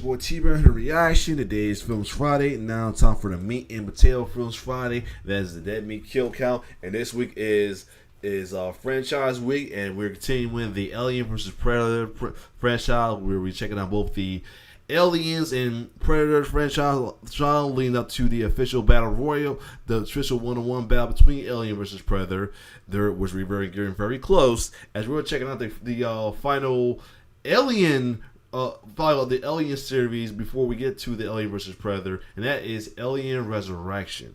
boy T-Burn here reaction. Today is Films Friday. Now time for the meat and potato Films Friday. That is the Dead Meat Kill Count. And this week is franchise week, and we're continuing the Alien vs. Predator franchise, where we're checking out both the Aliens and Predator franchise leading up to the official battle royal, the official one-on-one battle between Alien versus Predator, which we're getting very close. As we're checking out the final Alien. The Alien series before we get to the Alien vs. Predator, and that is Alien Resurrection.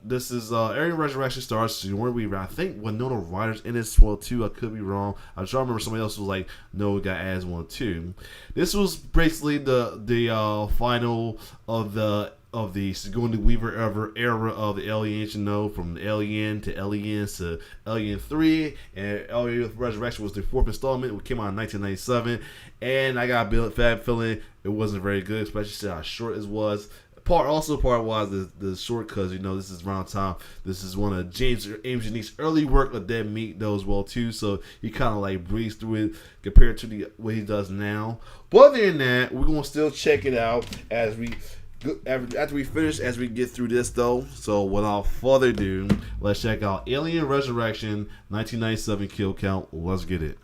This is Alien Resurrection stars. I think Winona Ryder's in this one too. I could be wrong. I'm trying to remember somebody else was like, no, it got as one too. This was basically the final of the Sigourney Weaver era of the Aliens, from Alien to Aliens to Alien 3, and Alien Resurrection was the fourth installment. It came out in 1997, and I got a bad feeling it wasn't very good, especially how short it was. Part was the short, because this is around time. This is one of James Janice's early work of Dead Meat, though, as well too. So he kind of like breezed through it compared to what he does now. But other than that, we're gonna still check it out after we finish, as we get through this though. So without further ado, let's check out Alien Resurrection 1997 kill count. Let's get it.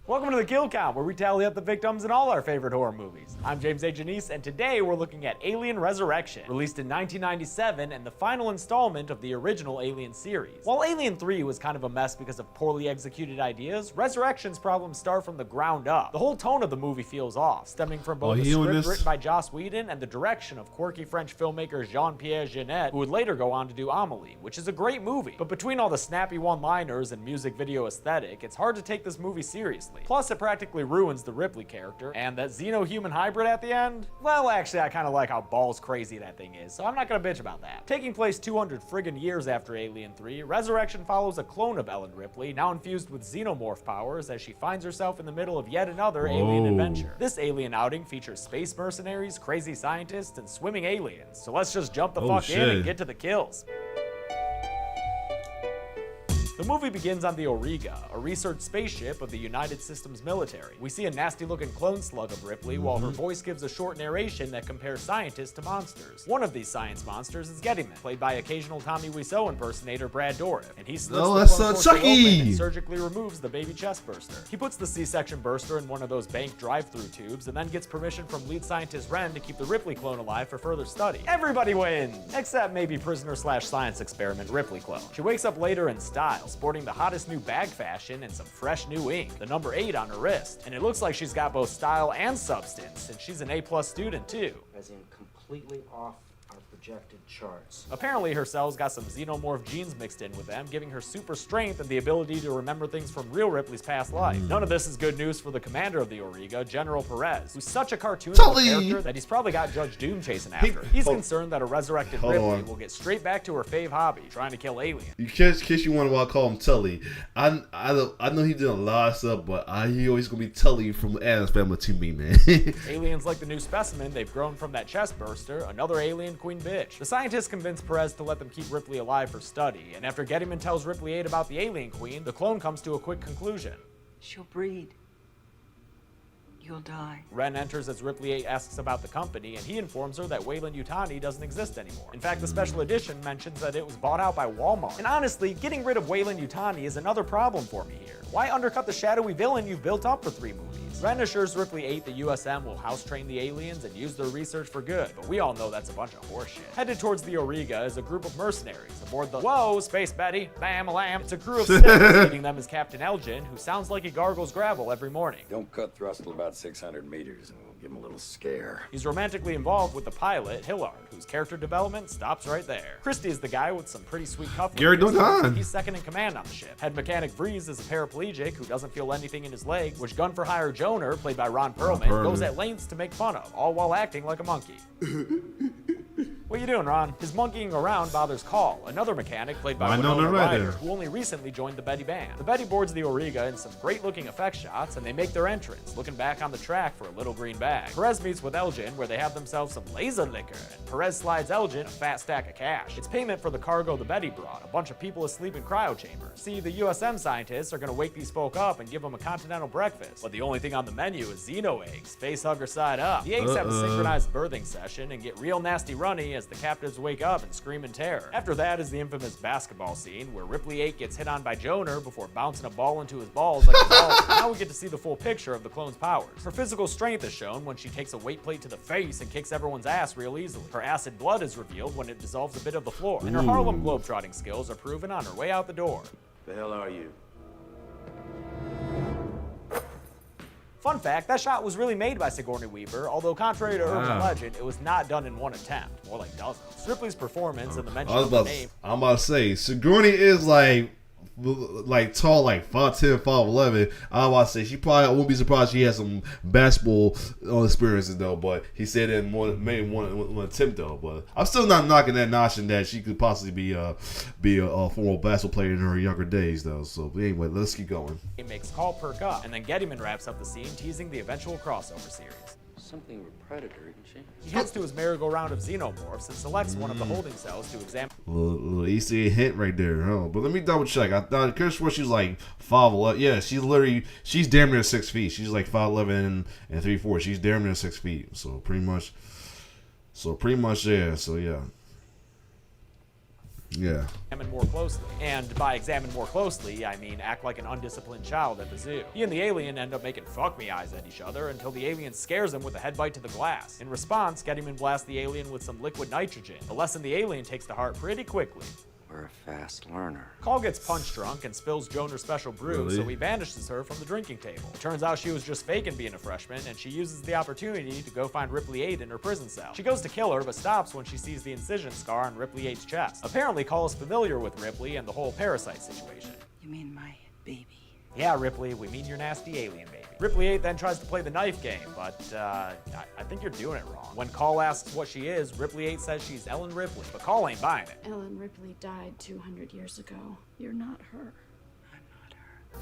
Welcome to the Kill Count, where we tally up the victims in all our favorite horror movies. I'm James A. Janice, and today we're looking at Alien Resurrection, released in 1997 and the final installment of the original Alien series. While Alien 3 was kind of a mess because of poorly executed ideas, Resurrection's problems start from the ground up. The whole tone of the movie feels off, stemming from both the script written by Joss Whedon and the direction of quirky French filmmaker Jean-Pierre Jeunet, who would later go on to do Amélie, which is a great movie. But between all the snappy one-liners and music video aesthetic, it's hard to take this movie seriously. Plus, it practically ruins the Ripley character, and that Xeno-human hybrid at the end? Well, actually, I kind of like how balls crazy that thing is, so I'm not gonna bitch about that. Taking place 200 friggin' years after Alien 3, Resurrection follows a clone of Ellen Ripley, now infused with xenomorph powers, as she finds herself in the middle of yet another alien adventure. This alien outing features space mercenaries, crazy scientists, and swimming aliens, so let's just jump the fuck in and get to the kills. The movie begins on the Auriga, a research spaceship of the United Systems military. We see a nasty-looking clone slug of Ripley, while her voice gives a short narration that compares scientists to monsters. One of these science monsters is Geddyman, played by occasional Tommy Wiseau impersonator Brad Dourif, and he slits the clone torso open and surgically removes the baby chest burster. He puts the C-section burster in one of those bank drive-through tubes, and then gets permission from lead scientist Ren to keep the Ripley clone alive for further study. Everybody wins! Except maybe prisoner/science experiment Ripley clone. She wakes up later in style, sporting the hottest new bag fashion and some fresh new ink, the number 8 on her wrist. And it looks like she's got both style and substance, and she's an A+ student too. As in completely off our projected charts. Apparently her cells got some xenomorph genes mixed in with them, giving her super strength and the ability to remember things from real Ripley's past life. None of this is good news for the commander of the Auriga, General Perez, who's such a cartoonish character that he's probably got Judge Doom chasing after. He's concerned that a resurrected Ripley will get straight back to her fave hobby, trying to kill aliens. In case you wonder why I call him Tully, I know he did a lot of stuff, but he always gonna be Tully from the Addams Family to me, man. Aliens like the new specimen they've grown from that chest burster, another alien queen bitch. The scientists convince Perez to let them keep Ripley alive for study, and after Geddyman tells Ripley 8 about the alien queen, the clone comes to a quick conclusion. She'll breed. You'll die. Ren enters as Ripley 8 asks about the company, and he informs her that Weyland-Yutani doesn't exist anymore. In fact, the special edition mentions that it was bought out by Walmart. And honestly, getting rid of Weyland-Yutani is another problem for me here. Why undercut the shadowy villain you've built up for 3 movies? Ren assures Ripley 8 the USM will house-train the aliens and use their research for good, but we all know that's a bunch of horseshit. Headed towards the Auriga is a group of mercenaries aboard the Whoa, Space Betty, Bam-a-lam. It's a crew of 6, leading them is Captain Elgin, who sounds like he gargles gravel every morning. Don't cut thrust till about 600 meters and we'll give him a little scare. He's romantically involved with the pilot, Hillard, whose character development stops right there. Christie is the guy with some pretty sweet cufflinks. He's second in command on the ship. Head mechanic Breeze is a paraplegic who doesn't feel anything in his leg, which gun-for-hire Joner, played by Ron Perlman, goes at lengths to make fun of, all while acting like a monkey. What you doing, Ron? His monkeying around bothers Call, another mechanic played by Winona Winona Ryder, Ryder. who only recently joined the Betty band. The Betty boards the Auriga in some great-looking effect shots, and they make their entrance, looking back on the track for a little green bag. Perez meets with Elgin, where they have themselves some laser liquor, and Perez slides Elgin a fat stack of cash. It's payment for the cargo the Betty brought, a bunch of people asleep in cryo chambers. See, the USM scientists are gonna wake these folk up and give them a continental breakfast, but the only thing on the menu is Xeno eggs, facehugger side up. The eggs have a synchronized birthing session and get real nasty runny as the captives wake up and scream in terror. After that is the infamous basketball scene where Ripley 8 gets hit on by Joner before bouncing a ball into his balls like a ball. Now we get to see the full picture of the clone's powers. Her physical strength is shown when she takes a weight plate to the face and kicks everyone's ass real easily. Her acid blood is revealed when it dissolves a bit of the floor. And her Harlem Globetrotting skills are proven on her way out the door. The hell are you? Fun fact, that shot was really made by Sigourney Weaver, although contrary to urban legend, it was not done in one attempt, more like dozens. Ripley's performance and the mention of the name. I'm about to say, Sigourney is like tall, like 5'10", 5'11". I'm about to say I wouldn't be surprised she has some basketball experiences though. But he said in maybe one attempt though. But I'm still not knocking that notion that she could possibly be a former basketball player in her younger days though. So anyway, let's keep going. It makes Call perk up, and then Gettyman wraps up the scene, teasing the eventual crossover series. Something of a predator, isn't she? He heads to his merry-go-round of xenomorphs and selects one of the holding cells to examine. Little Easter hint right there, huh? But let me double check. I thought Chris swore she's like 5'11". Yeah, she's damn near 6 feet. She's like 5'11" and 3/4. She's damn near 6 feet. So pretty much, yeah. So yeah. Yeah. Examine more closely. And by examine more closely, I mean act like an undisciplined child at the zoo. He and the alien end up making fuck me eyes at each other until the alien scares him with a head bite to the glass. In response, Gettyman blasts the alien with some liquid nitrogen, a lesson the alien takes to heart pretty quickly. We're a fast learner. Call gets punch drunk and spills Joner's special brew, so he banishes her from the drinking table. It turns out she was just faking being a freshman, and she uses the opportunity to go find Ripley 8 in her prison cell. She goes to kill her, but stops when she sees the incision scar on Ripley 8's chest. Apparently, Call is familiar with Ripley and the whole parasite situation. You mean my baby? Yeah, Ripley, we mean your nasty alien baby. Ripley 8 then tries to play the knife game, but I think you're doing it wrong. When Call asks what she is, Ripley 8 says she's Ellen Ripley, but Call ain't buying it. Ellen Ripley died 200 years ago. You're not her.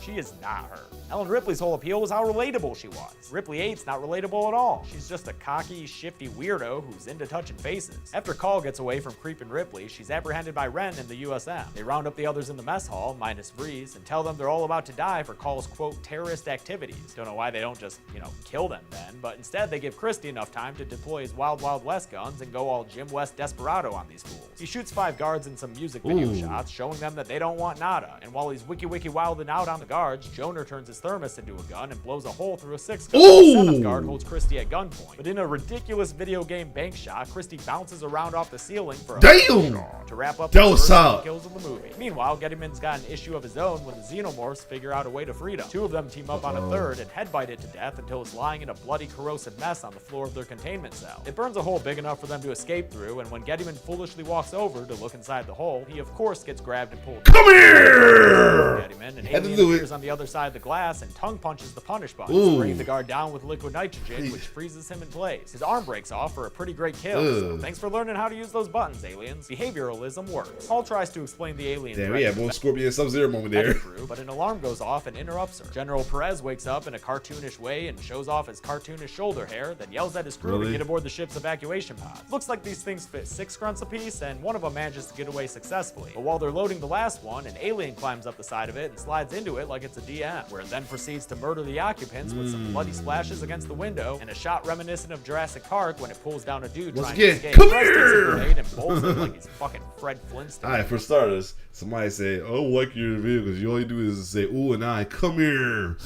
She is not her. Ellen Ripley's whole appeal was how relatable she was. Ripley 8's not relatable at all. She's just a cocky, shifty weirdo who's into touching faces. After Call gets away from creeping Ripley, she's apprehended by Ren and the USM. They round up the others in the mess hall, minus Vreeze, and tell them they're all about to die for Call's, quote, terrorist activities. Don't know why they don't just, kill them then, but instead they give Christie enough time to deploy his Wild Wild West guns and go all Jim West Desperado on these fools. He shoots 5 guards in some music video shots, showing them that they don't want nada, and while he's wiki wilding out on the guards, Joner turns his thermos into a gun and blows a hole through a 6 gun. The 7th guard holds Christie at gunpoint, but in a ridiculous video game bank shot, Christie bounces around off the ceiling for a to wrap up the first 2 kills of the movie. Meanwhile, Gettyman's got an issue of his own when the xenomorphs figure out a way to freedom. 2 of them team up on a third and headbite it to death until it's lying in a bloody, corrosive mess on the floor of their containment cell. It burns a hole big enough for them to escape through, and when Gettyman foolishly walks over to look inside the hole, he of course gets grabbed and pulled. Come here! Gettyman, an alien appears on the other side of the glass and tongue punches the punish button, spraying the guard down with liquid nitrogen, which freezes him in place. His arm breaks off for a pretty great kill. So thanks for learning how to use those buttons, aliens. Behavioralism works. Paul tries to explain the alien. Damn, we have one Scorpion Sub-Zero moment there. Crew, but an alarm goes off and interrupts her. General Perez wakes up in a cartoonish way and shows off his cartoonish shoulder hair, then yells at his crew to get aboard the ship's evacuation pods. Looks like these things fit 6 grunts apiece, and one of them manages to get away successfully. But while they're loading the last one, an alien climbs up the side of it and slides into it like it's a DM, where it then proceeds to murder the occupants with some bloody splashes against the window and a shot reminiscent of Jurassic Park when it pulls down a dude trying to escape. Come Perez takes a grenade and bolts him like he's fucking Fred Flintstone. Alright, for starters, somebody say, "Oh, like your video," because you all you do is say, "Ooh," and "I come here."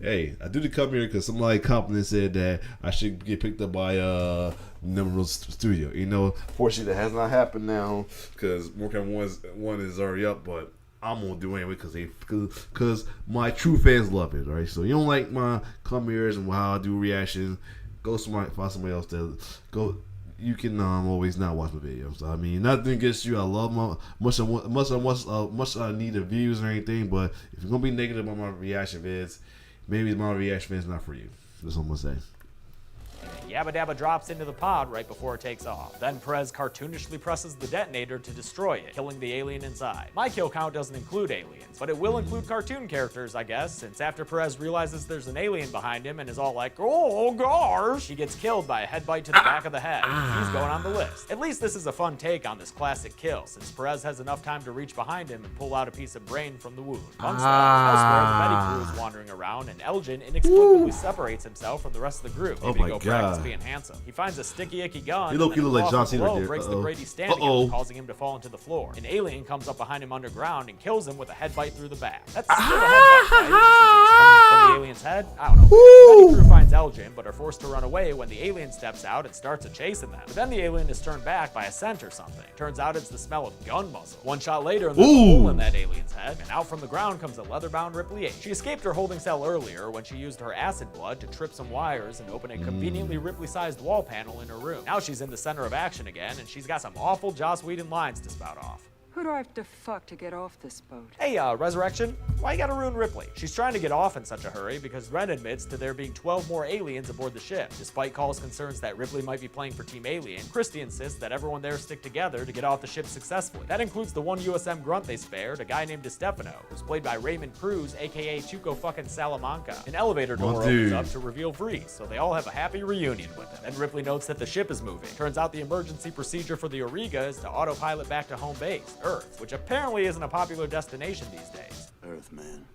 Hey, I do the come here because somebody complimented said that I should get picked up by Number Studio. Fortunately, that has not happened now because Mortal 1 is already up, but I'm gonna do it anyway because my true fans love it. All right, so you don't like my come here's and how I do reactions, find somebody else that go. You can always not watch my videos. I mean, nothing against you. I love much I need the views or anything. But if you're gonna be negative on my reaction vids, maybe my reaction vids not for you. That's what I'm gonna say. and Yabba Dabba drops into the pod right before it takes off. Then Perez cartoonishly presses the detonator to destroy it, killing the alien inside. My kill count doesn't include aliens, but it will include cartoon characters, I guess, since after Perez realizes there's an alien behind him and is all like, oh gosh, he gets killed by a headbutt to the back of the head. He's going on the list. At least this is a fun take on this classic kill, since Perez has enough time to reach behind him and pull out a piece of brain from the wound. Fun stuff. Elsewhere, the Betty crew is wandering around, and Elgin inexplicably separates himself from the rest of the group. Maybe to go practice being handsome. He finds a sticky, icky gun. He look like John Cena there. Breaks the Brady standing, causing him to fall into the floor. An alien comes up behind him underground and kills him with a headbite through the back. That's still a headbutt, right? Since it's coming from the alien's head? I don't know. The Betty crew finds Elgin, but are forced to run away when the alien steps out and starts a chase in them. But then the alien is turned back by a scent or something. Turns out it's the smell of gun muzzle. One shot later, and there's a hole in that alien's head, and out from the ground comes a leather-bound Ripley 8. She escaped her holding cell earlier when she used her acid blood to trip some wires and open a conveniently Ripley-sized wall panel in her room. Now she's in the center of action again, and she's got some awful Joss Whedon lines to spout off. Who do I have to fuck to get off this boat? Hey, Resurrection, why you gotta ruin Ripley? She's trying to get off in such a hurry because Ren admits to there being 12 more aliens aboard the ship. Despite Call's concerns that Ripley might be playing for Team Alien, Christie insists that everyone there stick together to get off the ship successfully. That includes the one USM grunt they spared, a guy named DiStefano, who's played by Raymond Cruz, aka Tuco fucking Salamanca. An elevator door opens up to reveal Vreese, so they all have a happy reunion with him. Then Ripley notes that the ship is moving. Turns out the emergency procedure for the Auriga is to autopilot back to home base, Earth, which apparently isn't a popular destination these days. Earth, man.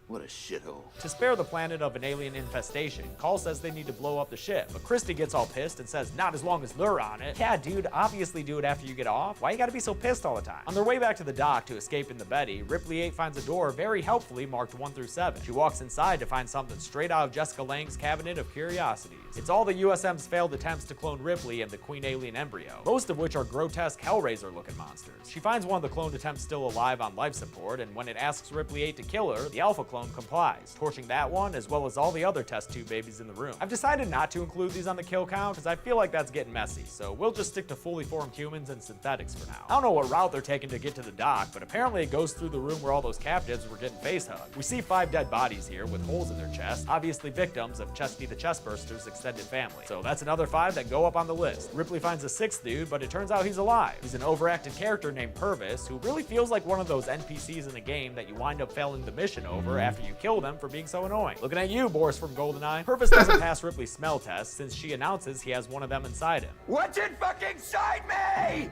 What a shithole. To spare the planet of an alien infestation, Call says they need to blow up the ship, but Christie gets all pissed and says not as long as they're on it. Yeah, dude, obviously do it after you get off. Why you gotta be so pissed all the time? On their way back to the dock to escape in the Betty, Ripley 8 finds a door very helpfully marked 1 through 7. She walks inside to find something straight out of Jessica Lange's Cabinet of Curiosities. It's all the USM's failed attempts to clone Ripley and the Queen Alien embryo, most of which are grotesque Hellraiser-looking monsters. She finds one of the cloned attempts still alive on life support, and when it asks Ripley 8 to kill her, the Alpha clone complies, torching that one as well as all the other test tube babies in the room. I've decided not to include these on the kill count because I feel like that's getting messy, so we'll just stick to fully formed humans and synthetics for now. I don't know what route they're taking to get to the dock, but apparently it goes through the room where all those captives were getting face hugged. We see 5 dead bodies here with holes in their chest, obviously victims of Chesty the Chestburster's extended family. So that's another 5 that go up on the list. Ripley finds a 6th dude, but it turns out he's alive. He's an overacted character named Purvis, who really feels like one of those NPCs in a game that you wind up failing the mission over after you kill them for being so annoying. Looking at you, Boris from GoldenEye. Purvis doesn't pass Ripley's smell test since she announces he has one of them inside him. What's inside me?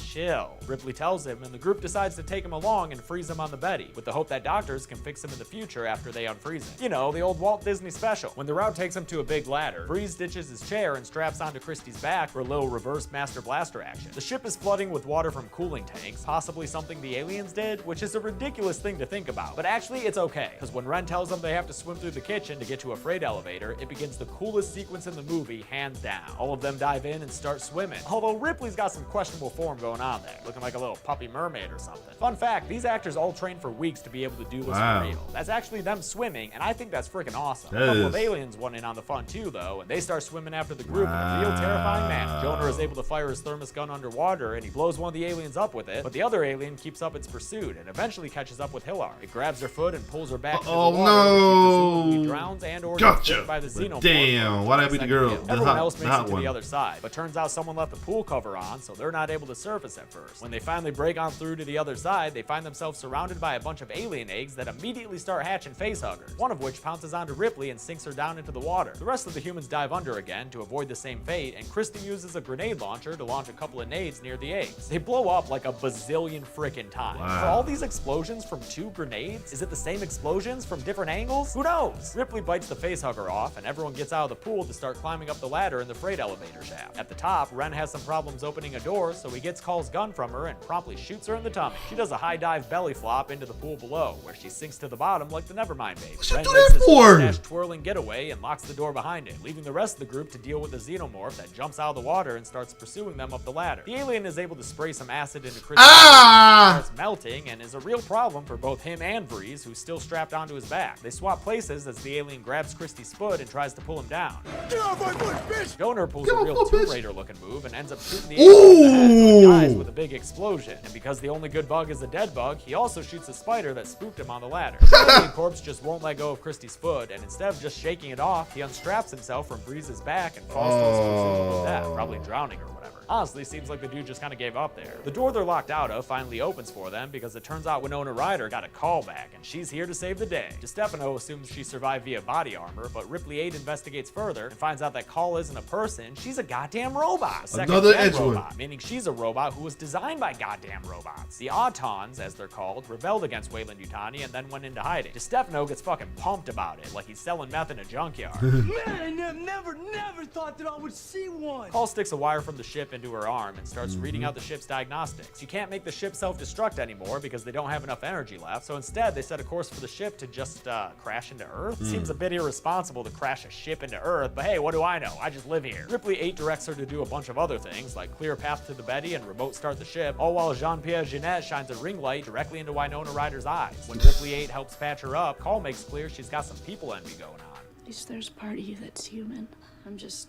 Chill, Ripley tells him, and the group decides to take him along and freeze him on the Betty, with the hope that doctors can fix him in the future after they unfreeze him. You know, the old Walt Disney special. When the route takes him to a big ladder, Freeze ditches his chair and straps onto Christie's back for a little reverse Master Blaster action. The ship is flooding with water from cooling tanks, possibly something the aliens did, which is a ridiculous thing to think about. But actually, it's okay, because when Ren tells them they have to swim through the kitchen to get to a freight elevator, it begins the coolest sequence in the movie, hands down. All of them dive in and start swimming, although Ripley's got some questionable form going on there, looking like a little puppy mermaid or something. Fun fact, these actors all trained for weeks to be able to do this for real. That's actually them swimming, and I think that's freaking awesome. A couple of aliens want in on the fun too, though, and they start swimming after the group in a real terrifying manner. Jonah is able to fire his thermos gun underwater, and he blows one of the aliens up with it, but the other alien keeps up its pursuit and eventually catches up with Hillar. It grabs her foot and pulls her back into the water, where she presumably drowns and or gets bit by the xenomorph. Damn, why'd I be the girl? Everyone else makes it to the other side, but turns out someone left the pool cover on, so they're not able to surface at first. When they finally break on through to the other side, they find themselves surrounded by a bunch of alien eggs that immediately start hatching facehuggers, one of which pounces onto Ripley and sinks her down into the water. The rest of the humans dive under again to avoid the same fate, and Christie uses a grenade launcher to launch a couple of nades near the eggs. They blow up like a bazillion frickin' times. For all these explosions from 2 grenades, is it the same explosions from different angles? Who knows? Ripley bites the facehugger off, and everyone gets out of the pool to start climbing up the ladder in the freight elevator shaft. At the top, Ren has some problems opening a door, so he gets Call's gun from her and promptly shoots her in the tummy. She does a high dive belly flop into the pool below, where she sinks to the bottom like the Nevermind baby. What's she do that for? Dash twirling getaway and locks the door behind him, leaving the rest of the group to deal with the xenomorph that jumps out of the water and starts pursuing them up the ladder. The alien is able to spray some acid into Christie's starts melting, and is a real problem for both him and Vreese, who's still strapped onto his back. They swap places as the alien grabs Christie's foot and tries to pull him down. Get off my foot, bitch! Jonah pulls a real Tomb Raider looking move and ends up shooting the alien in the head, so dies with a big explosion. And because the only good bug is a dead bug, he also shoots a spider that spooked him on the ladder. The alien corpse just won't let go of Christie's foot, and instead of just shaking it off, he unstraps himself from Breeze's back and falls to his presumable death, probably drowning or whatever. Honestly, seems like the dude just kind of gave up there. The door they're locked out of finally opens for them because it turns out Winona Ryder got a call back, and she's here to save the day. DiStefano assumes she survived via body armor, but Ripley 8 investigates further and finds out that Call isn't a person, she's a goddamn robot. A Another second-gen Edgewood. robot, meaning she's a robot who was designed by goddamn robots. The Autons, as they're called, rebelled against Weyland Yutani and then went into hiding. DiStefano gets fucking pumped about it, like he's selling meth in a junkyard. Man, I never thought that I would see one. Call sticks a wire from the ship into her arm and starts reading out the ship's diagnostics. She can't make the ship self-destruct anymore because they don't have enough energy left, so instead they set a course for the ship to just crash into Earth. Seems a bit irresponsible to crash a ship into Earth, but hey, what do I know? I just live here. Ripley 8 directs her to do a bunch of other things, like clear a path to the Betty and remote start the ship, all while Jean-Pierre Jeunet shines a ring light directly into Winona Ryder's eyes. When Ripley 8 helps patch her up, Call makes clear she's got some people envy going on. At least there's part of you that's human. I'm just...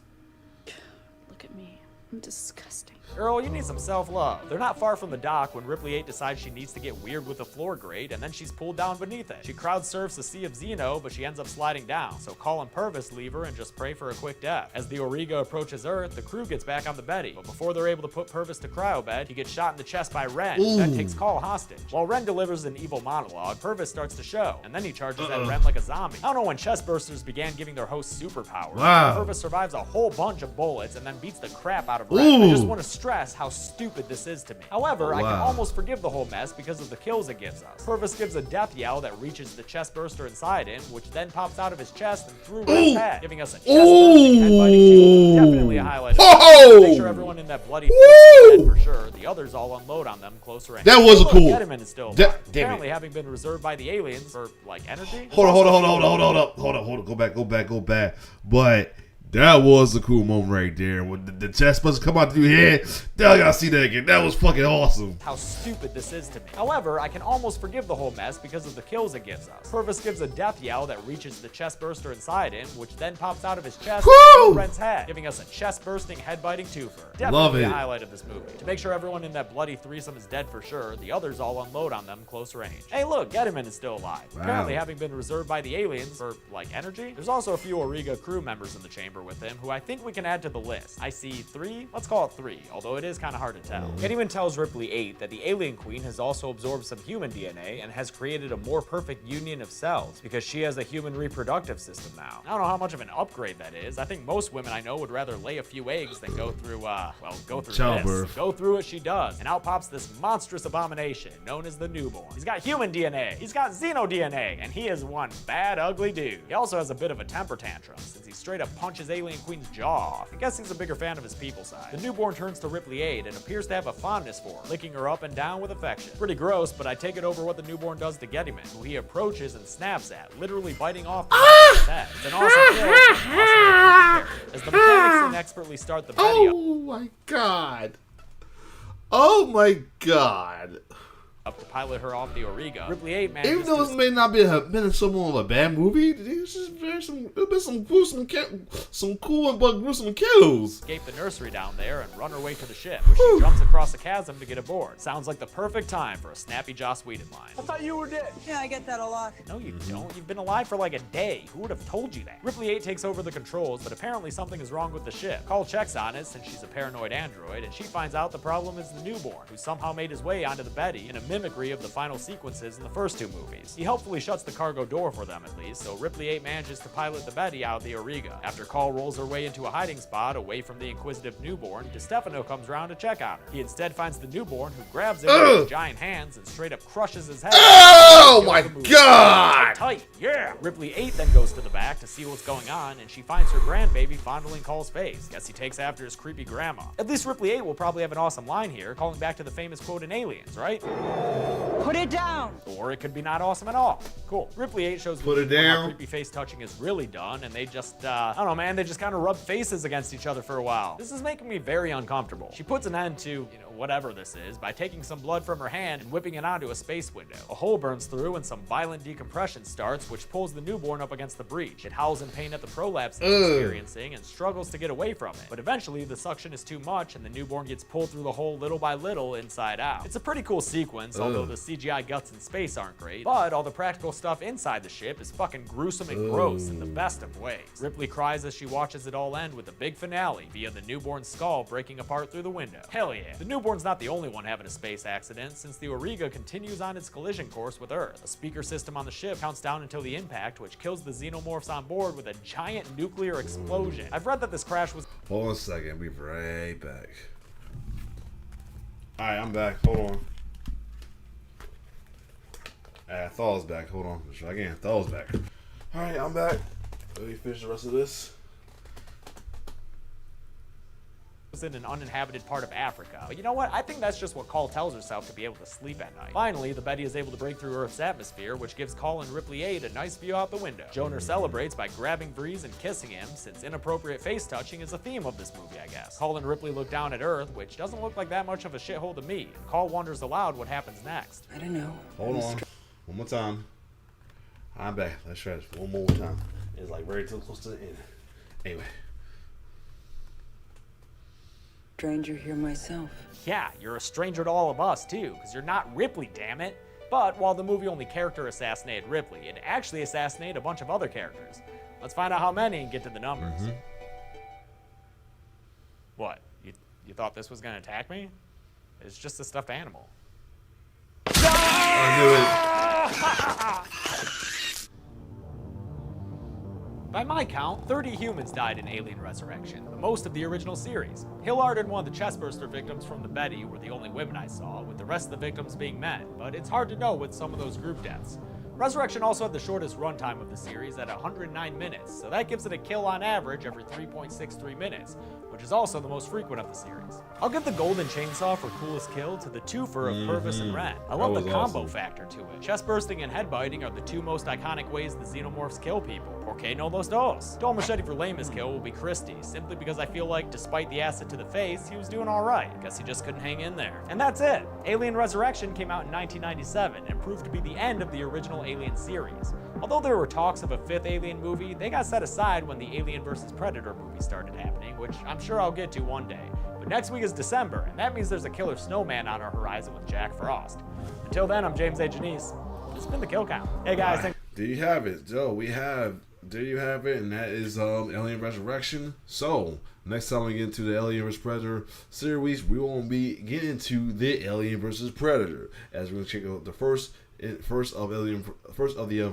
Look at me. I'm disgusting. Girl, you need some self-love. They're not far from the dock when Ripley 8 decides she needs to get weird with the floor grate, and then she's pulled down beneath it. She crowd surfs a sea of Xeno, but she ends up sliding down, so Call and Purvis leave her and just pray for a quick death. As the Auriga approaches Earth, the crew gets back on the Betty, but before they're able to put Purvis to cryobed, he gets shot in the chest by Ren, who then takes Call hostage. While Ren delivers an evil monologue, Purvis starts to show, and then he charges at Ren like a zombie. I don't know when chestbursters began giving their hosts superpowers. Wow. Purvis survives a whole bunch of bullets and then beats the crap out of Ren. I just want to stress how stupid this is to me. However, I can almost forgive the whole mess because of the kills it gives us. Purvis gives a death yell that reaches the chest burster inside him, which then pops out of his chest and through Ren's head, giving us a chest bursting headbutting kill. Definitely a highlight. Oh! Make sure everyone in that bloody is dead for sure. The others all unload on them closer range. That was a cool. Getterman is still alive, Damn it. apparently having been reserved by the aliens for like energy. Hold on. Go back. But that was a cool moment right there. When the chest buster come out through your head, now I gotta see that again. That was fucking awesome. How stupid this is to me. However, I can almost forgive the whole mess because of the kills it gives us. Purvis gives a death yell that reaches the chest burster inside him, which then pops out of his chest Woo! through Ren's head, giving us a chest bursting, head biting twofer. Definitely Love it. a highlight of this movie. To make sure everyone in that bloody threesome is dead for sure, the others all unload on them close range. Hey look, Getterman is still alive. Wow. Apparently having been reserved by the aliens for like energy. There's also a few Auriga crew members in the chamber with him who I think we can add to the list. I see 3, let's call it 3, although it is kind of hard to tell. Gettyman tells Ripley 8 that the alien queen has also absorbed some human DNA and has created a more perfect union of cells because she has a human reproductive system now. I don't know how much of an upgrade that is. I think most women I know would rather lay a few eggs than go through Childbirth. this. Go through it she does. And out pops this monstrous abomination known as the newborn. He's got human DNA, he's got Xeno DNA, and he is one bad, ugly dude. He also has a bit of a temper tantrum since he straight up punches Alien Queen's jaw off. I guess he's a bigger fan of his people side. The newborn turns to Ripley 8 and appears to have a fondness for her, licking her up and down with affection. Pretty gross, but I take it over what the newborn does to Gettyman, who he approaches and snaps at, literally biting off his head. It's an awesome kill. It's an awesome character. As the mechanics inexpertly start the Betty Oh my god. up to pilot her off the Auriga, Ripley 8 manages Even though to it may not been somewhat of a bad movie, there's just some cool but gruesome kills. escape the nursery down there and run her way to the ship, where she jumps across the chasm to get aboard. Sounds like the perfect time for a snappy Joss Whedon line. I thought you were dead. Yeah, I get that a lot. No, you don't. You've been alive for like a day. Who would have told you that? Ripley 8 takes over the controls, but apparently something is wrong with the ship. Call checks on it since she's a paranoid android, and she finds out the problem is the newborn, who somehow made his way onto the Betty in a mimicry of the final sequences in the first 2 movies. He helpfully shuts the cargo door for them at least, so Ripley 8 manages to pilot the Betty out of the Auriga. After Call rolls her way into a hiding spot away from the inquisitive newborn, DiStefano comes around to check on her. He instead finds the newborn, who grabs him with his giant hands and straight up crushes his head. Oh my god! Tight, yeah! Ripley 8 then goes to the back to see what's going on, and she finds her grandbaby fondling Call's face. Guess he takes after his creepy grandma. At least Ripley 8 will probably have an awesome line here, calling back to the famous quote in Aliens, right? Put it down! Or it could be not awesome at all. Cool. Ripley 8 shows Put it how down. creepy face touching is really done, and they just, I don't know, man, they just kind of rub faces against each other for a while. This is making me very uncomfortable. She puts an end to, whatever this is, by taking some blood from her hand and whipping it onto a space window. A hole burns through and some violent decompression starts, which pulls the newborn up against the breach. It howls in pain at the prolapse it's experiencing and struggles to get away from it. But eventually, the suction is too much and the newborn gets pulled through the hole little by little inside out. It's a pretty cool sequence, although the CGI guts in space aren't great, but all the practical stuff inside the ship is fucking gruesome and gross in the best of ways. Ripley cries as she watches it all end with a big finale via the newborn's skull breaking apart through the window. Hell yeah. The newborn's not the only one having a space accident, since the Auriga continues on its collision course with Earth. A speaker system on the ship counts down until the impact, which kills the xenomorphs on board with a giant nuclear explosion. I've read that this crash was— Hold on a second, we'll be right back. Alright, I'm back. Hold on. I thought I was back. Hold on. Let's try again. I thought I was back. Alright, I'm back. Let me finish the rest of this. in an uninhabited part of Africa. But you know what? I think that's just what Call tells herself to be able to sleep at night. Finally, the Betty is able to break through Earth's atmosphere, which gives Call and Ripley Aid a nice view out the window. Joner celebrates by grabbing Breeze and kissing him, since inappropriate face touching is a theme of this movie, I guess. Call and Ripley look down at Earth, which doesn't look like that much of a shithole to me. Call wonders aloud what happens next. I don't know. Hold on. One more time. I'm back. Let's try this one more time. It's like very too close to the end. Anyway. Stranger here myself. Yeah, you're a stranger to all of us too, because you're not Ripley, damn it. But while the movie only character assassinated Ripley, it actually assassinated a bunch of other characters. Let's find out how many and get to the numbers. What? You thought this was gonna attack me? It's just a stuffed animal. I knew it. By my count, 30 humans died in Alien Resurrection, the most of the original series. Hillard and one of the chestburster victims from the Betty were the only women I saw, with the rest of the victims being men, but it's hard to know with some of those group deaths. Resurrection also had the shortest runtime of the series at 109 minutes, so that gives it a kill on average every 3.63 minutes, which is also the most frequent of the series. I'll give the Golden Chainsaw for coolest kill to the twofer of Purvis and Ren. I love the combo factor to it. Chest bursting and head biting are the two most iconic ways the xenomorphs kill people. Porque no los dos. Dual machete for lamest kill will be Christie, simply because I feel like despite the acid to the face, he was doing alright. Guess he just couldn't hang in there. And that's it. Alien Resurrection came out in 1997 and proved to be the end of the original Alien series. Although there were talks of a fifth Alien movie, they got set aside when the Alien vs. Predator movie started happening, which I'm sure I'll get to one day. But next week is December, and that means there's a killer snowman on our horizon with Jack Frost. Until then, I'm James A. Janice. This has been the Kill Count. Hey guys, there you have it, Joe. There you have it, and that is Alien Resurrection. So next time we get into the Alien vs. Predator series, we won't be getting into the Alien vs. Predator, as we're gonna check out the first of the Alien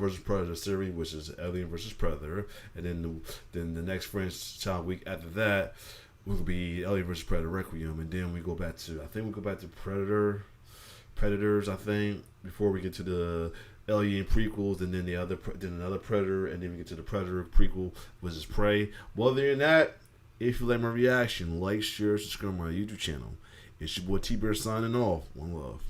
vs. Predator series, which is Alien vs. Predator, and then the next franchise week after that will be Alien vs. Predator Requiem, and then we go back to Predators, I think, before we get to the Alien prequels, and then another Predator, and then we get to the Predator prequel, which is Prey. Well, other than that, if you like my reaction, like, share, subscribe to my YouTube channel. It's your boy T-Bear signing off. One love.